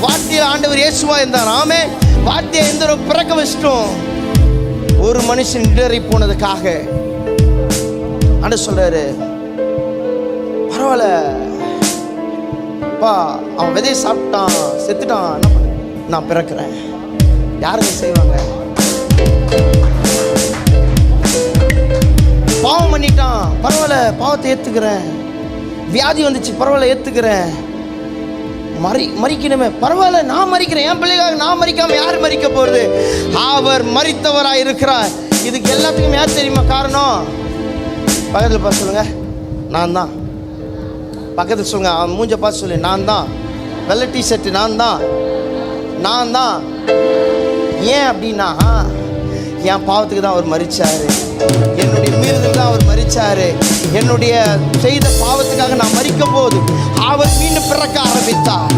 வார்த்தையில் ஆண்டவர் இயேசுவா இருந்தார். ஆமே, வார்த்தையை எந்த பிறக்க வச்சிட்டோம். ஒரு மனுஷன் இடறி போனதுக்காக ஆண்டவர் சொல்றாரு, பரவாயில்ல அப்பா, அவன் விதையை சாப்பிட்டான், செத்துட்டான், என்ன பண்ண, நான் பிறக்கிறேன். யாருங்க செய்வாங்க? பாவம் பண்ணிட்டான், பரவாயில்ல, பாவத்தை ஏத்துக்கிறேன். வியாதி வந்துச்சு, பரவாயில்ல, ஏத்துக்கிறேன். மறிக்கணுமே, பரவாயில்ல, நான் மறிக்கிறேன். என் பிள்ளைக்காக நான் மறிக்காம யார் மறிக்க போறது? அவர் மறித்தவராய் இருக்கிறார். இதுக்கு எல்லாத்துக்கும் யார் தெரியுமா காரணம்? பக்கத்தில் பார்த்து சொல்லுங்க, நான் தான். பக்கத்தில் சொல்லுங்க, அவன் மூஞ்ச பார்த்து சொல்லு, நான் தான். வெள்ளை டிஷர்ட்டு, நான் தான். ஏன் அப்படின்னா, என் பாவத்துக்கு தான் அவர் மரிச்சாரு, என்னுடைய மீறுதலுக்கு தான் அவர் மரிச்சாரு. என்னுடைய செய்த பாவத்துக்காக நான் மரிக்கும் போது அவர் மீண்டும் பிறக்க ஆரம்பித்தார்.